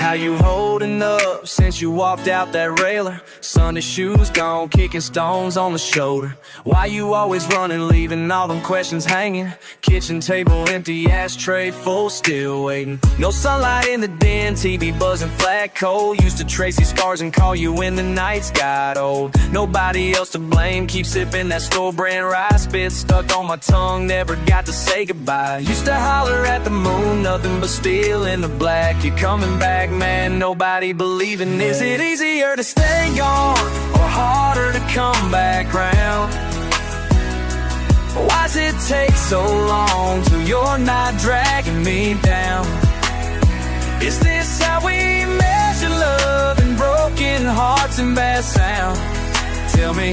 How you holding up since you walked out that railer? Sunday shoes gone, kicking stones on the shoulder. Why you always running, leaving all them questions hanging? Kitchen table empty, ashtray full, still waiting. No sunlight in the den, TV buzzing flat cold. Used to trace these scars and call you when the nights got old. Nobody else to blame, keep sipping that store brand rye. Spit stuck on my tongue, never got to say goodbye. Used to holler at the moon, nothing but steel in the black. You're coming back, man, nobody believing. Is it easier to stay gone or harder to come back round? Why's it take so long till you're not dragging me down? Is this how we measure love in broken hearts and bad sound? Tell me,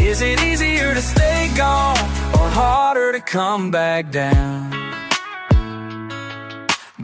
is it easier to stay gone or harder to come back down?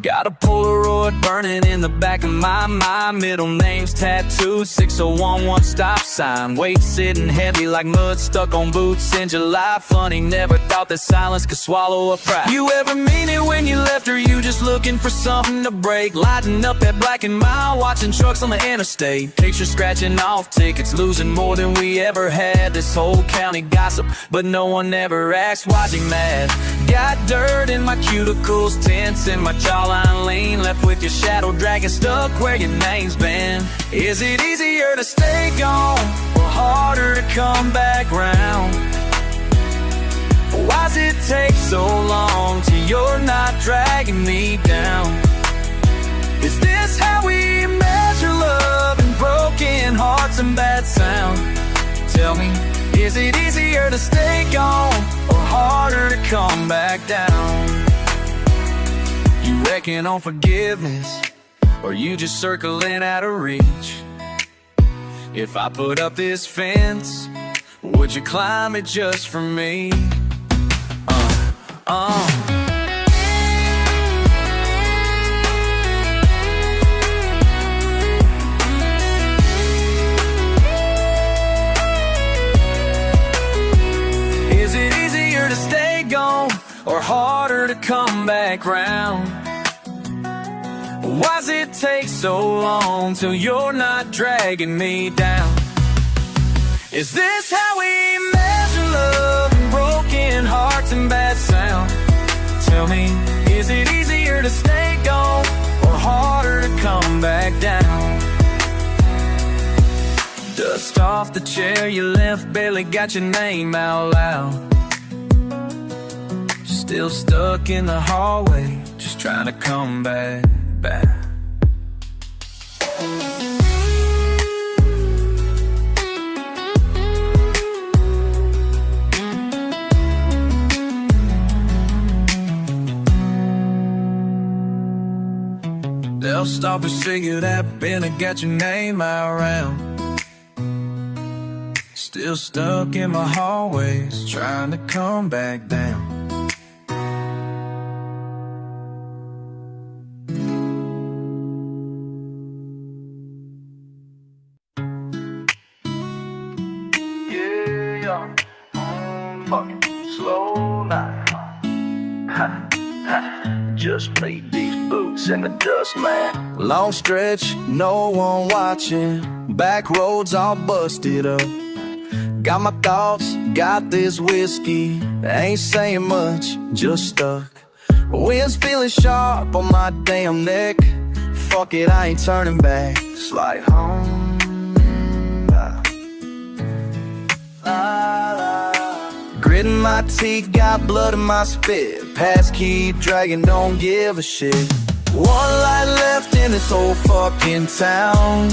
Got a Polaroid burning in the back of my mind. Middle name's tattooed, 6011 stop sign. Weight sitting heavy like mud stuck on boots in July. Funny, never thought that silence could swallow a pride. You ever mean it when you left, or you just looking for something to break? Lighting up that black and mild, watching trucks on the interstate. Picture scratching off tickets, losing more than we ever had. This whole county gossip, but no one ever asked why's he mad. Got dirt in my cuticles, tense in my jawline lean. Left with your shadow dragging, stuck where your name's been. Is it easier to stay gone or harder to come back round? Why's it take so long till you're not dragging me down? Is this how we measure love in broken hearts and bad sound? Tell me, is it easier to stay gone or harder to come back down? You reckon on forgiveness, or you just circling out of reach? If I put up this fence, would you climb it just for me? Is it easier to stay gone or harder to come back round? Why's it take so long till you're not dragging me down? Is this how we measure love in broken hearts and bad sound? Tell me, is it easier to stay gone or harder to come back down? Dust off the chair you left, barely got your name out loud. Still stuck in the hallway, just trying to come back. They'll stop and figure that better get your name out round. Still stuck in my hallways, trying to come back down. Slow night. Just laid these boots in the dust, man. Long stretch, no one watching. Back roads all busted up. Got my thoughts, got this whiskey. Ain't saying much, just stuck. Wind's feeling sharp on my damn neck. Fuck it, I ain't turning back. Slide home. Gritting my teeth, got blood in my spit. Past keep dragging, don't give a shit. One light left in this whole fucking town.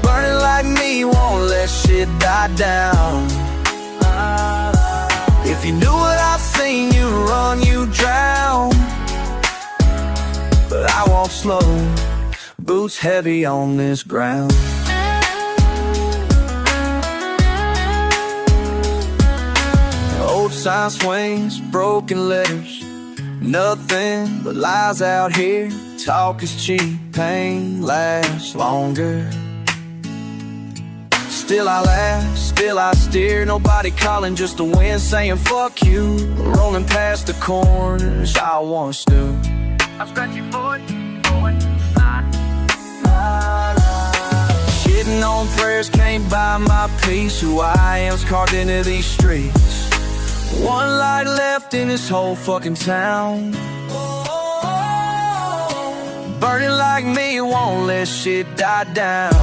Burning like me, won't let shit die down. If you knew what I've seen, you run, you drown. But I walk slow, boots heavy on this ground. Old sign swings, broken letters. Nothing but lies out here. Talk is cheap, pain lasts longer. Still I laugh, still I steer. Nobody calling, just the wind saying fuck you. Rolling past the corners I once knew. I'm scratching for it, going cares, can't buy my peace. Who I am's carved into these streets. One light left in this whole fucking town. Burning like me, won't let shit die down.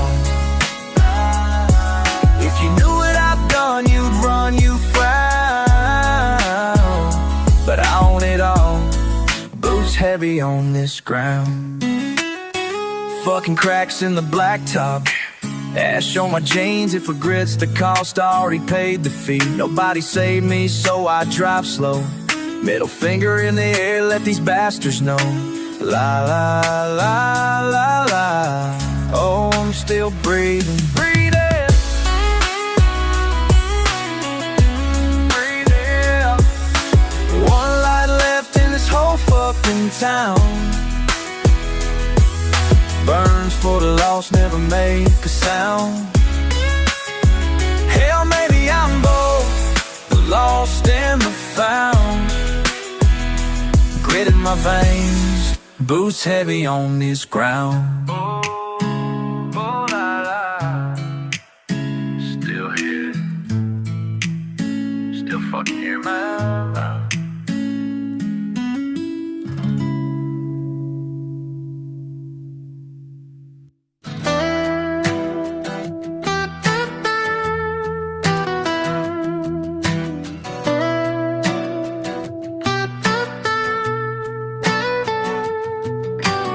If you knew what I've done, you'd run, you frown. But I own it all, boots heavy on this ground. Fucking cracks in the blacktop, ash on my jeans. If regrets the cost, I already paid the fee. Nobody saved me, so I drive slow. Middle finger in the air, let these bastards know. La la la la la. Oh, I'm still breathing, breathing. One light left in this whole fucking town. Burns for the lost, never make a sound. Hell, maybe I'm both the lost and the found. Grit in my veins, boots heavy on this ground. Still here, still fucking here, man.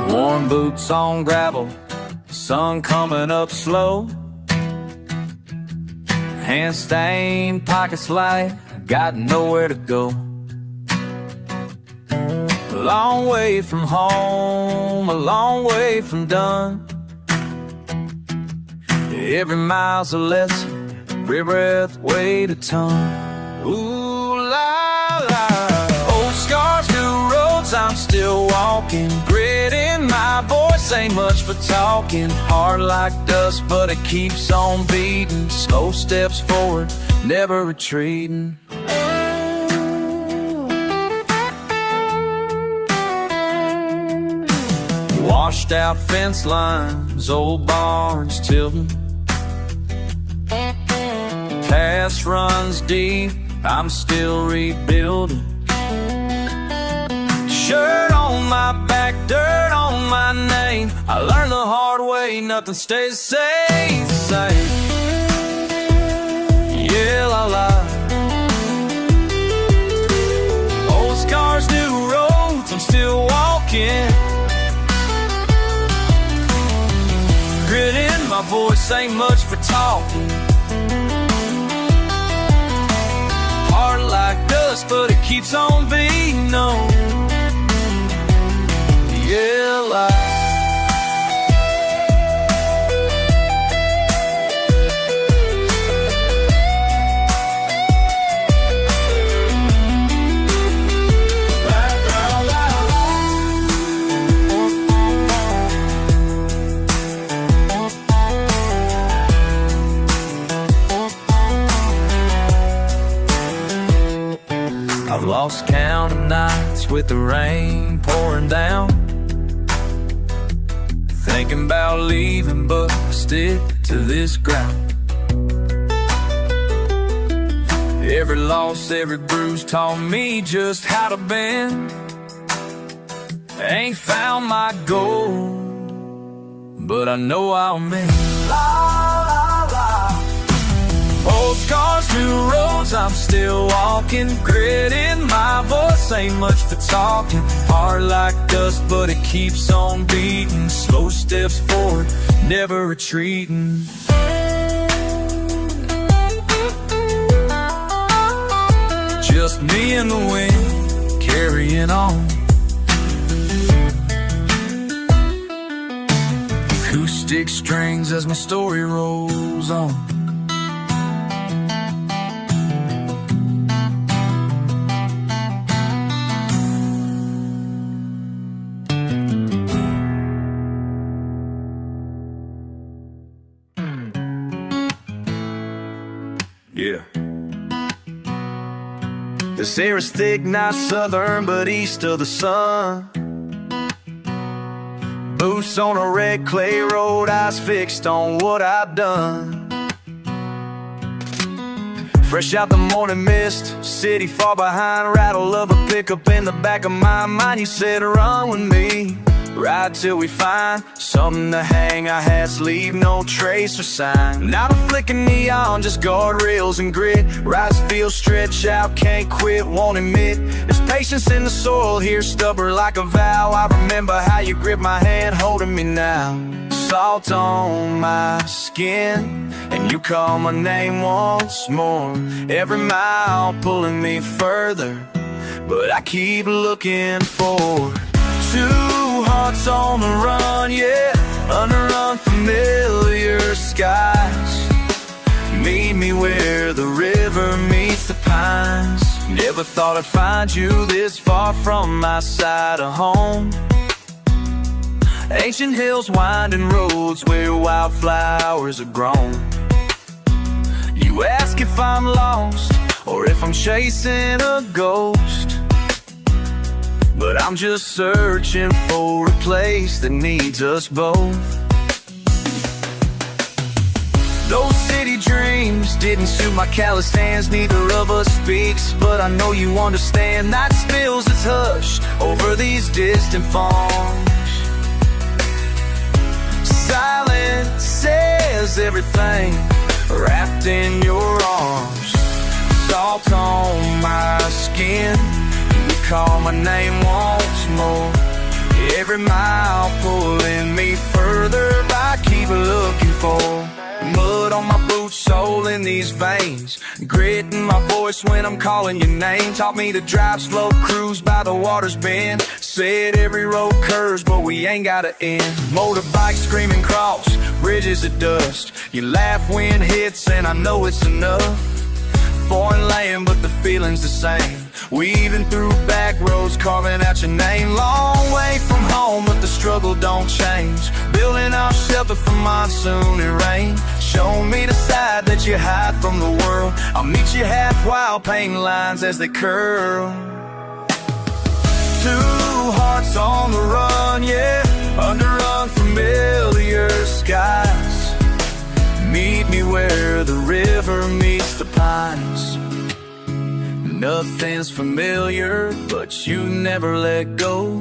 Worn boots on gravel, sun coming up slow. Hand stained, pockets light, got nowhere to go. A long way from home, a long way from done. Every mile's a lesson, every breath weighed a ton. Ooh la la. Old scars, new roads, I'm still walking. Grit in my voice, ain't much for talking. Hard like dust, but it keeps on beating. Slow steps forward, never retreating. Washed out fence lines, old barns tilting. Past runs deep, I'm still rebuilding. Shirt on my back, dirt on my name. I learned the hard way, nothing stays the same. Yeah, la la. Old scars, new roads, I'm still walking. Grit in my voice, ain't much for talking. Heart like dust, but it keeps on beating on. Yeah, like I've lost count of nights with the rain pouring down. Thinking about leaving, but I stick to this ground. Every loss, every bruise taught me just how to bend. Ain't found my goal, but I know I'll mend. La, la, la. Old scars, new roads, I'm still walking. Grit in my voice, ain't much for talking. Hard like dust, but it keeps on beating. Slow steps forward, never retreating. Just me and the wind, carrying on. Acoustic strings as my story rolls on. Yeah. This air is thick, not southern, but east of the sun. Boots on a red clay road, eyes fixed on what I've done. Fresh out the morning mist, city far behind, rattle of a pickup in the back of my mind. You said run with me, ride till we find something to hang our hats, leave no trace or sign. Not a flicking neon, just guardrails and grit. Rise, feel, stretch out, can't quit, won't admit. There's patience in the soil here, stubborn like a vow. I remember how you gripped my hand, holding me now. Salt on my skin, and you call my name once more. Every mile pulling me further, but I keep looking forward. Two hearts on the run, yeah, under unfamiliar skies. Meet me where the river meets the pines. Never thought I'd find you this far from my side of home. Ancient hills, winding roads where wildflowers are grown. You ask if I'm lost or if I'm chasing a ghost, but I'm just searching for a place that needs us both. Those city dreams didn't suit my calloused hands, neither of us speaks, but I know you understand. Night spills its hush over these distant farms. Silence says everything, wrapped in your arms. Salt on my skin, you call my name once more. Every mile pulling me further, I keep looking for mud on my boots, soul in these veins, grit in my voice when I'm calling your name. Taught me to drive slow, cruise by the water's bend. Said every road curves, but we ain't gotta end. Motorbike screaming cross, bridges of dust. You laugh when hits, and I know it's enough. Foreign land, but the feeling's the same. Weaving through back roads, carving out your name. Long way from home, but the struggle don't change. Building our shelter from monsoon and rain. Show me the side that you hide from the world. I'll meet you half while painting lines as they curl. Two hearts on the run, yeah, under unfamiliar skies. Meet me where the river meets the pines. Nothing's familiar, but you never let go.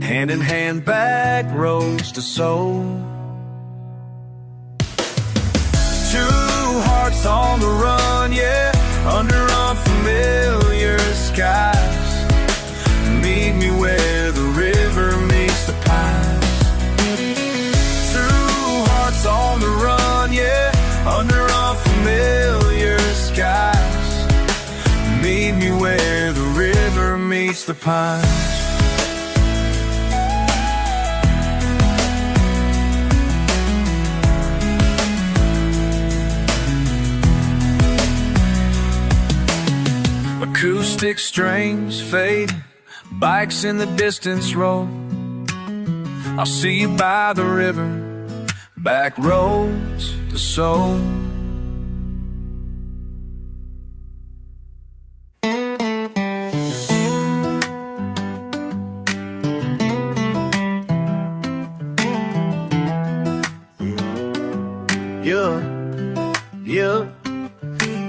Hand in hand, back roads to soul. Two hearts on the run, yeah, under unfamiliar skies. Meet me where the river meets the pines. Two hearts on the run, yeah, under unfamiliar skies. Meet me where the river meets the pines. Acoustic strings fade, bikes in the distance roll. I'll see you by the river, back roads to soul. Yeah.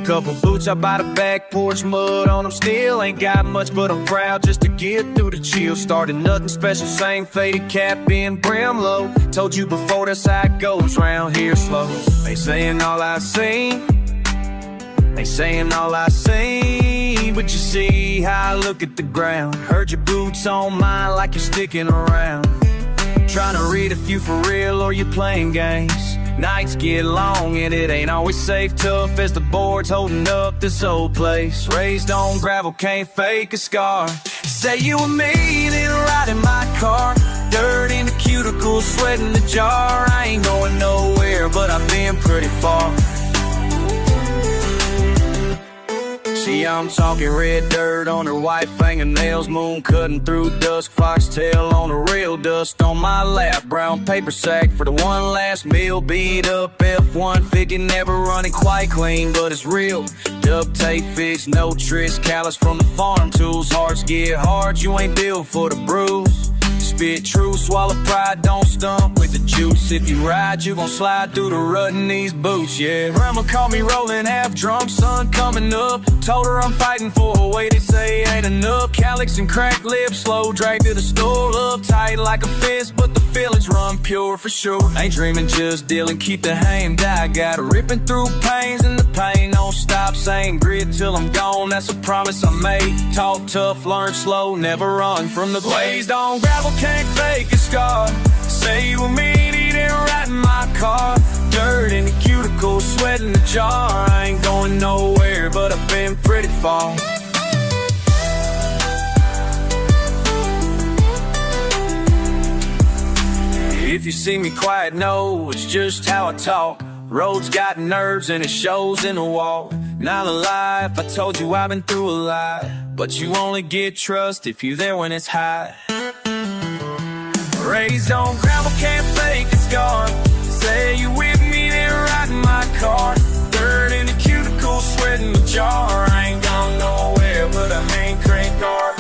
Couple boots out by the back porch, mud on them still. Ain't got much, but I'm proud just to get through the chill. Started nothing special, same faded cap in brim low. Told you before, that's how it goes round here slow. They saying all I see, they saying all I see, but you see how I look at the ground. Heard your boots on mine like you're sticking around. Trying to read if you for real or you playing games. Nights get long and it ain't always safe. Tough as the boards holding up this old place. Raised on gravel, can't fake a scar. Say you and me, then ride in my car. Dirt in the cuticles, sweat in the jar. I ain't going nowhere, but I've been pretty far. See, I'm talking red dirt on her white fingernails, moon cutting through dusk, foxtail on the real, dust on my lap, brown paper sack for the one last meal, beat up F-150, never running quite clean, but it's real. Duct tape fix, no tricks, callous from the farm tools, hearts get hard, you ain't built for the bruise. bit true. Swallow pride, don't stump with the juice. If you ride, you gon' slide through the rut in these boots, yeah. Grandma caught me rolling half drunk, sun coming up. Told her I'm fighting for a way, they say ain't enough. Calyx and cracked lips, slow drag to the store. Up tight like a fist, but the feelings run pure for sure. Ain't dreaming, just dealing, keep the hand I got. Ripping through pains and the pain don't stop. Same grit till I'm gone, that's a promise I made. Talk tough, learn slow, never run from the blazed on gravel, can't fake a scar. Say you were mean, eating right in my car. Dirt in the cuticle, sweat in the jar. I ain't going nowhere, but I've been pretty far. If you see me quiet, no, it's just how I talk. Road's got nerves and it shows in the wall. Not a lie if I told you I've been through a lot, but you only get trust if you're there when it's hot. Raised on gravel, can't fake a scar. Say you with me, then ride in my car. Dirt in the cuticle, sweat in the jar. I ain't gone nowhere, but I ain't crank hard.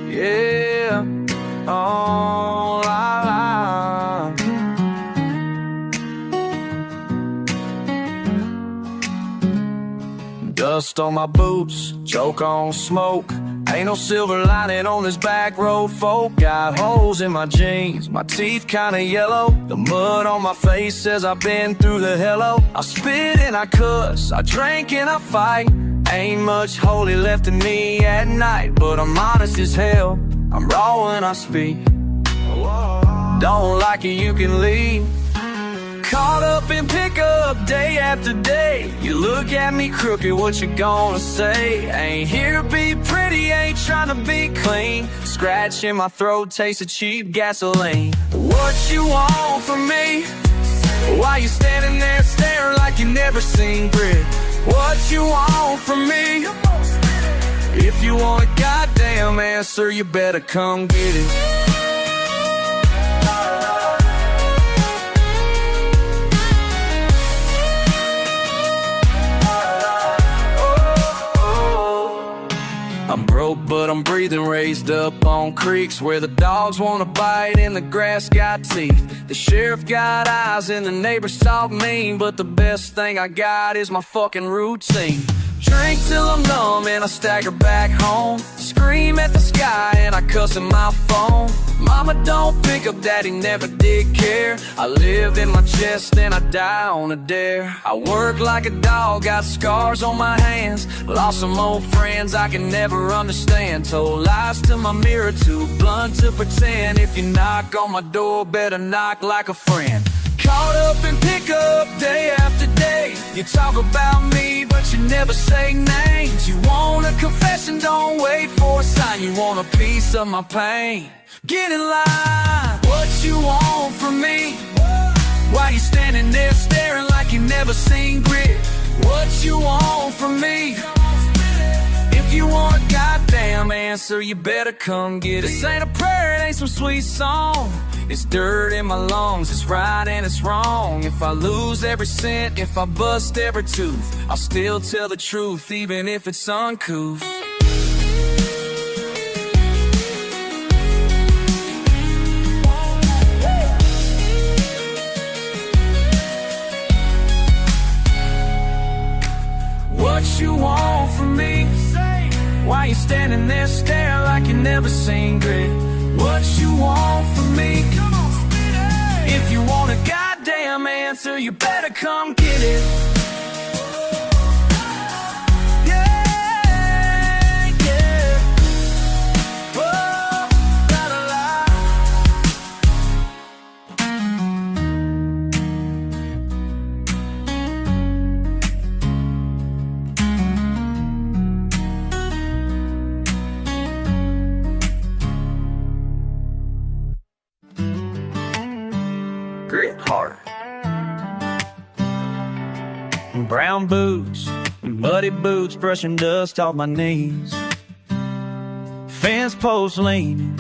Yeah, oh la la. Dust on my boots, choke on smoke. Ain't no silver lining on this back road, folk. Got holes in my jeans, my teeth kinda yellow. The mud on my face says I've been through the hello. I spit and I cuss, I drink and I fight. Ain't much holy left in me at night, but I'm honest as hell, I'm raw when I speak. Don't like it, you can leave. Caught up in pickup day after day. You look at me crooked, what you gonna say? Ain't here to be pretty, ain't trying to be clean. Scratch in my throat, taste of cheap gasoline. What you want from me? Why you standing there staring like you never seen grit? What you want from me? If you want a goddamn answer, you better come get it. I'm broke, but I'm breathing, raised up on creeks where the dogs wanna bite and the grass got teeth. The sheriff got eyes and the neighbors talk mean, but the best thing I got is my fucking routine. Drink till I'm numb and I stagger back home. Scream at the sky and I cuss in my phone. Mama don't pick up, daddy never did care. I live in my chest and I die on a dare. I work like a dog, got scars on my hands. Lost some old friends I can never understand. Told lies to my mirror, too blunt to pretend. If you knock on my door, better knock like a friend. Caught up in pickup day after day. You talk about me, but you never say names. You want a confession, don't wait for a sign. You want a piece of my pain, get in line. What you want from me? Why you standing there staring like you never seen grit? What you want from me? If you want a goddamn answer, you better come get it. This ain't a prayer, it ain't some sweet song. It's dirt in my lungs, it's right and it's wrong. If I lose every cent, if I bust every tooth, I'll still tell the truth, even if it's uncouth. What you want from me? Why you standing there staring like you never seen grit? What you want from me? If you want a goddamn answer, you better come get it. Yeah, yeah. Oh, la la la. Grit hard. Brown boots, muddy boots brushing dust off my knees. Fence post leaning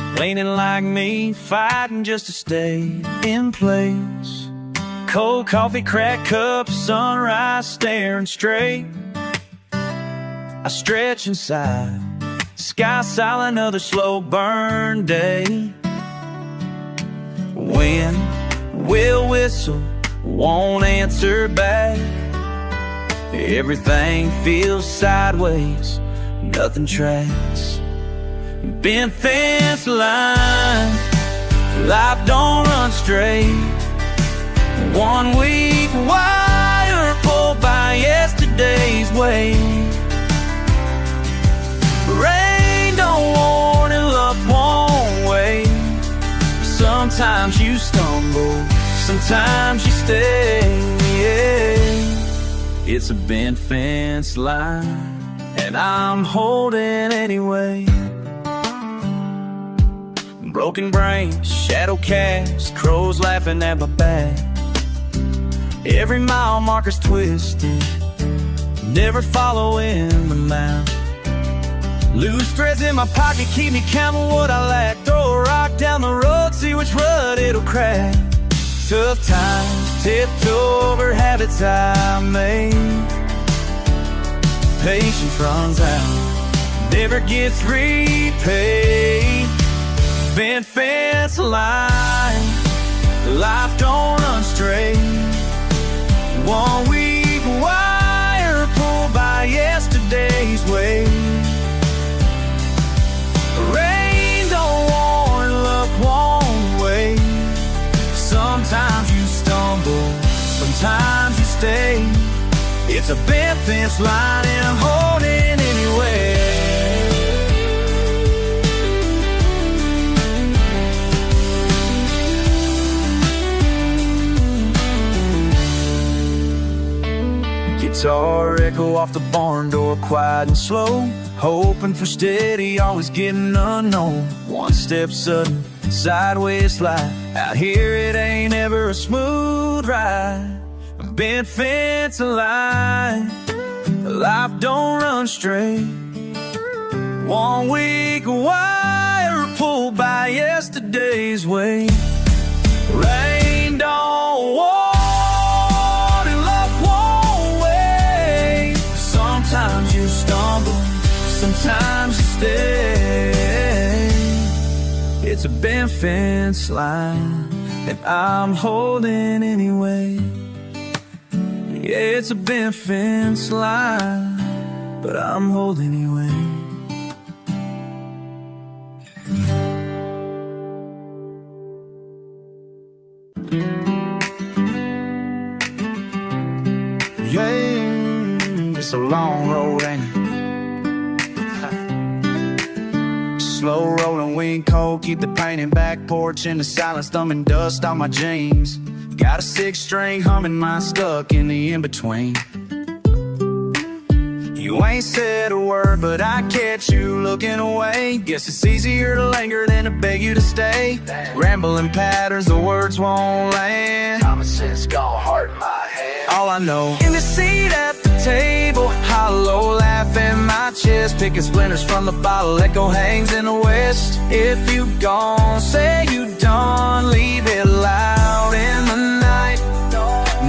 like me, fighting just to stay in place. Cold coffee, cracked cup, sunrise staring straight. I stretch inside, sky silent, another slow burn day. Wind will whistle, won't answer back. Everything feels sideways, nothing tracks. Bent fence line, life don't run straight. 1 week wire pulled by yesterday's wave. Rain don't warn and luck won't wait. Sometimes you stumble, sometimes you stay, yeah. It's a bent fence line, and I'm holding anyway. Broken brains, shadow cast, crows laughing at my back. Every mile marker's twisted, never following the map. Loose threads in my pocket keep me counting what I lack. Throw a rock down the road, see which rut it'll crack. Tough times, tipped over habits I made. Patience runs out, never gets repaid. Bent fence line, life don't run straight. 1 week wire pulled by yesterday's wave. Rain don't warn, luck won't wait. Sometimes you stumble, sometimes you stay. It's a bent fence line and I'm holding anyway. Guitar echo off the barn door, quiet and slow. Hoping for steady, always getting unknown. One step sudden, sideways slide. Out here it ain't ever a smooth ride. A bent fence line, life don't run straight. 1 week wire pulled by yesterday's wave. Rain don't warn and luck won't wait. Sometimes you stumble, sometimes you stay. It's a bent fence line, and I'm holding anyway. Yeah, it's a bent fence line, but I'm holding anyway. Yeah, it's a long road, ain't it? Slow rolling, wind cold, keep the pain in back porch. In the silence, thumbing dust on my jeans. Got a 6-string humming, mine stuck in the in-between. You ain't said a word, but I catch you looking away. Guess it's easier to linger than to beg you to stay. Rambling patterns, the words won't land. Common sense gone hard in my head. All I know, in the seat at the table, hollow laugh in my chest, picking splinters from the bottle, echo hangs in the west. If you gone, say you done, leave it loud in the night.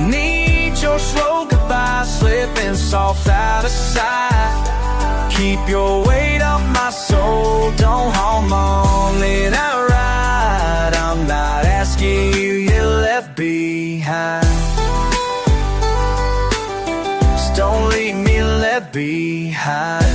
Need your slow goodbye, slipping soft out of sight. Keep your weight off my soul, don't harm on it outright. I'm not asking you, you left behind. Just don't leave me left behind.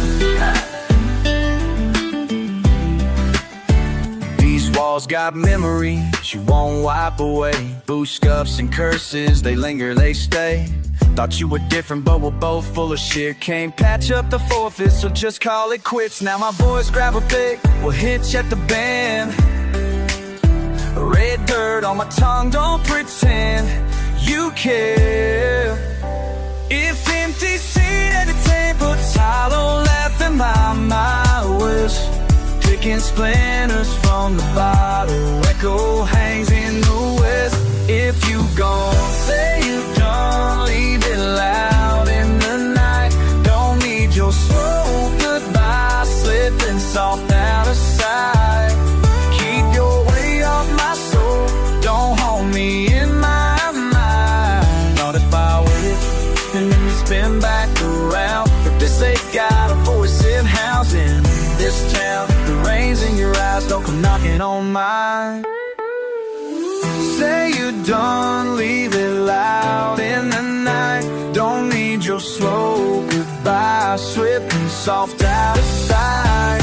These walls got memories you won't wipe away. Boost scuffs and curses, they linger, they stay. Thought you were different, but we're both full of shit. Can't patch up the forfeit, so just call it quits. Now my boys grab a pick, we'll hitch at the bend. Red dirt on my tongue, don't pretend you care. If empty seat at the table, hollow laugh in my wish. Picking splinters from the bottle, echo hangs in the west. If you gone, say you done, leave it loud in the night. Don't ain't on mine. Say you're done, leave it loud in the night. Don't need your slow goodbye, slipping soft out of sight.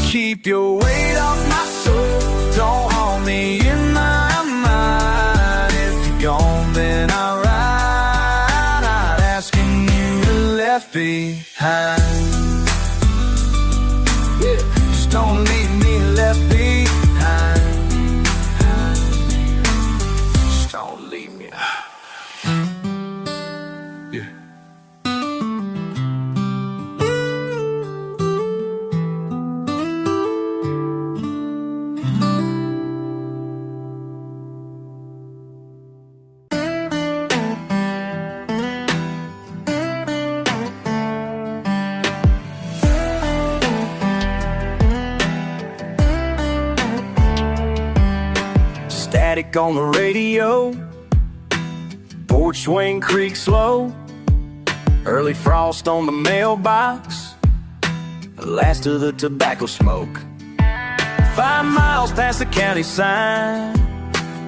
Keep your weight off my soul, don't hold me in my mind. If you're gone, then I ride, not asking you to left behind. Just don't leave me left behind. Just don't leave me. Yeah. Static on the radio, porch swing creaks low, early frost on the mailbox, the last of the tobacco smoke. 5 miles past the county sign,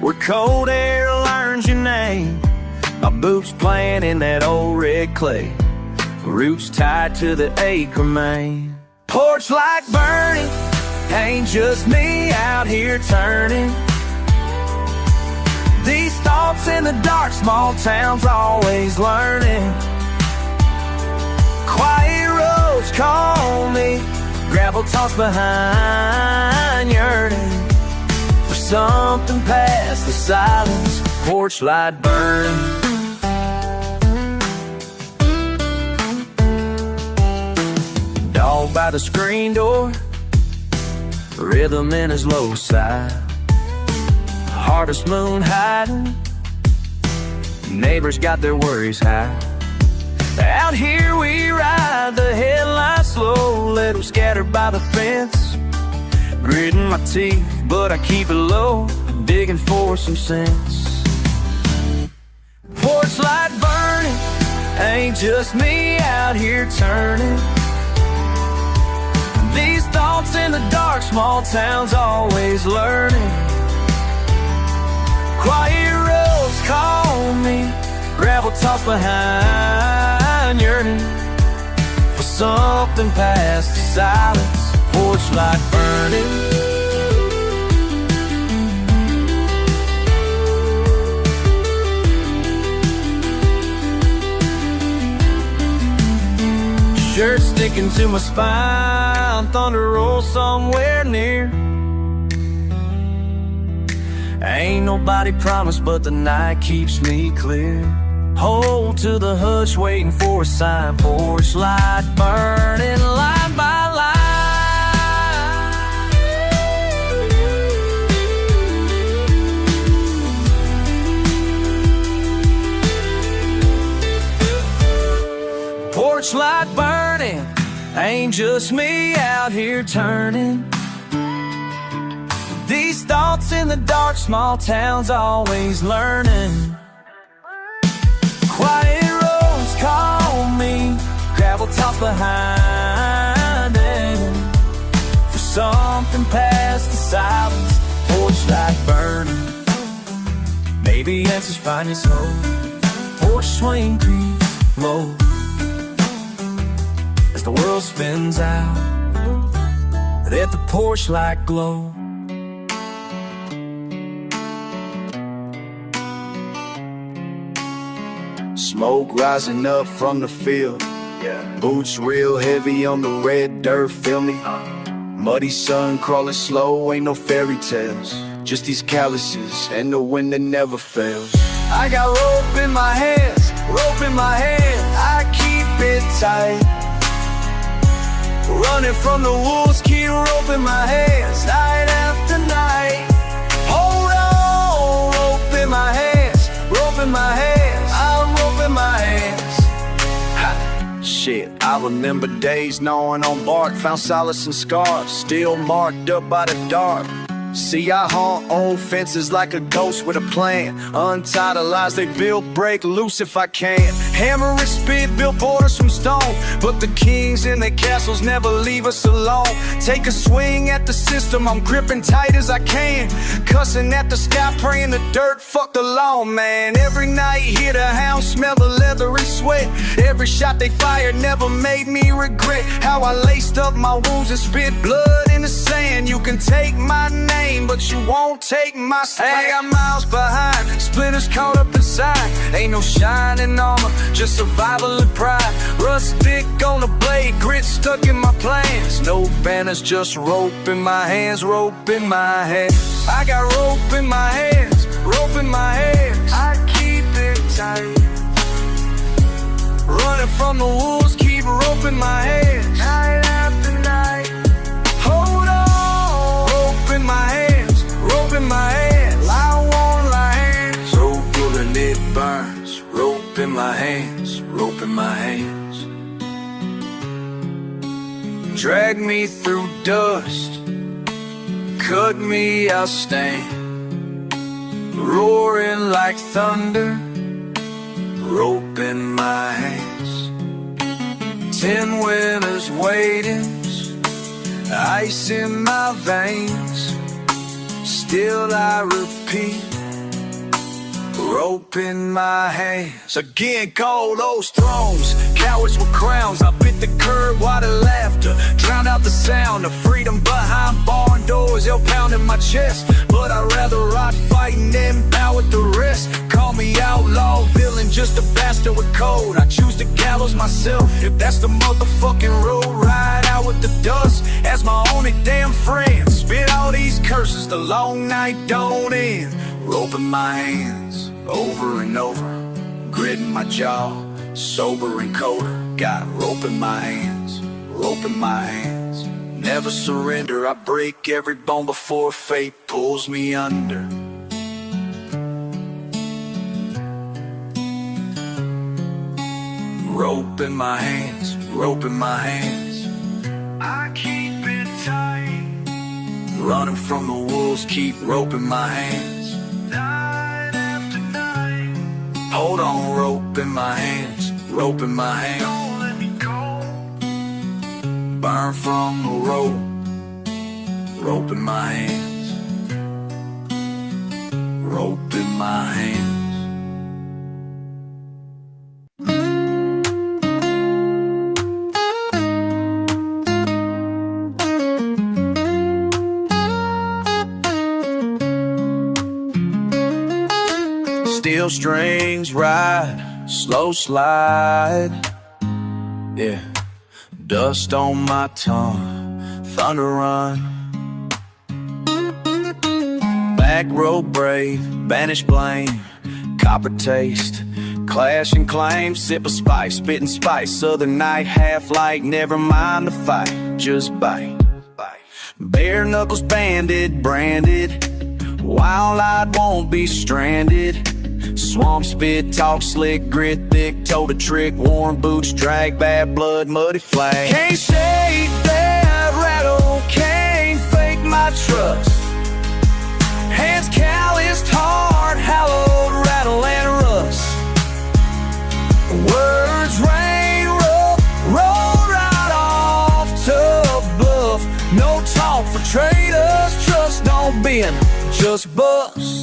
where cold air learns your name. My boots playing in that old red clay, roots tied to the acre main. Porch light burning, ain't just me out here turning. These thoughts in the dark, small towns always learning. Quiet roads call me, gravel tossed behind, yearning for something past the silence. Porch light burning. Dog by the screen door, rhythm in his low side. Harvest moon hiding, neighbors got their worries high. Out here we ride, the headlights slow, let them scatter by the fence. Gritting my teeth, but I keep it low, digging for some sense. Porch light burning, ain't just me out here turning. These thoughts in the dark, small towns always learning. Quiet roads call me, gravel tossed behind, yearning for something past the silence. Porch light burning. Shirt sticking to my spine, thunder rolls somewhere near. Ain't nobody promised, but the night keeps me clear. Hold to the hush, waiting for a sign. Porch light burning, line by line. Porch light burning, ain't just me out here turning. These thoughts in the dark, small towns always learning. Quiet roads call me, gravel tops behind it, for something past the silence. Porch light burning, maybe answers find his home. Porch swing creaks low, as the world spins out, let the porch light glow. Smoke rising up from the field, boots real heavy on the red dirt, feel me? Muddy sun crawling slow, ain't no fairy tales, just these calluses and the wind that never fails. I got rope in my hands, rope in my hand, I keep it tight. Running from the wolves, keep rope in my hands, night after night. Hold on, rope in my hands, rope in my hands, I'm rope in my hands. Ha. Shit, I remember days gnawing on bark, found solace in scars, still marked up by the dark. See, I haunt old fences like a ghost with a plan. Untie the lies they build, break loose if I can. Hammer and spit, build borders from stone, but the kings in their castles never leave us alone. Take a swing at the system, I'm gripping tight as I can. Cussing at the sky, praying the dirt, fuck the lawn, man. Every night, hear the hounds, smell the leather and sweat. Every shot they fired never made me regret how I laced up my wounds and spit blood in the sand. You can take my name, but you won't take my stand. I got miles behind, splinters caught up inside. Ain't no shining armor, just survival and pride. Rust stick on the blade, grit stuck in my plans. No banners, just rope in my hands, rope in my hands. I got rope in my hands, rope in my hands. I keep it tight. Running from the wolves, keep rope in my hands. Night after night. Hold on, rope in my hands, rope in my hands. I won't lie. Rope pulling, it burns. Rope in my hands, rope in my hands. Drag me through dust, cut me, I'll stand. Roaring like thunder, rope in my hands. 10 winters waiting, ice in my veins. Still I repeat, rope in my hands. Again, call those thrones, cowards with crowns. I bit the curb while the laughter drowned out the sound of freedom behind barn doors. They'll pound in my chest, but I'd rather rot fighting than bow with the rest. Call me outlaw, villain, just a bastard with code. I choose the gallows myself, if that's the motherfucking road. Ride out with the dust as my only damn friend. Spit all these curses, the long night don't end. Rope in my hands, over and over, gritting my jaw, sober and colder. Got rope in my hands, rope in my hands. Never surrender, I break every bone before fate pulls me under. Rope in my hands, rope in my hands. I keep it tight. Running from the wolves, keep rope in my hands. Night after night. Hold on, rope in my hands, rope in my hands. Don't let me go. Burn from the rope, rope in my hands, rope in my hands. Steel strings ride, slow slide. Yeah, dust on my tongue, thunder run. Back row brave, banish blame, copper taste, clash and claim. Sip of spice, spitting spice, southern night, half light. Never mind the fight, just bite. Bare knuckles banded, branded. Wild-eyed won't be stranded. Swamp spit, talk slick, grit thick, toe to trick, worn boots, drag bad blood, muddy flag. Can't shake that rattle, can't fake my trust. Hands calloused, heart hallowed, rattle and rust. Words rain, roll right off, tough bluff. No talk for traitors, trust don't bend, just bust.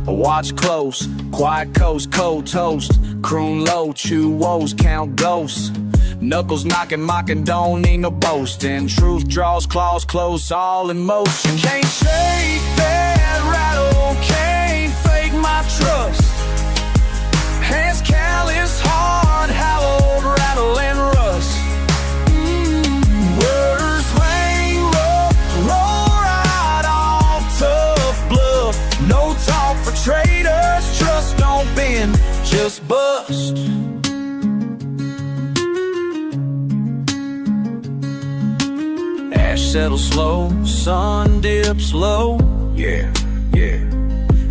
Watch close, quiet coast, cold toast. Croon low, chew woes, count ghosts. Knuckles knocking, mocking, don't need no boasting. Truth draws claws close, all in motion. Can't shake that rattle, can't fake my trust. Hands calloused, heart hallowed, rattle and rust. Words rain, roll right off, tough bluff. No talk for traitors, trust don't bend, just bust. Ash settles slow, sun dips low. Yeah,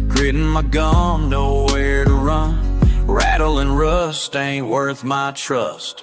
gritting my gum, nowhere to run. Rattle and rust ain't worth my trust.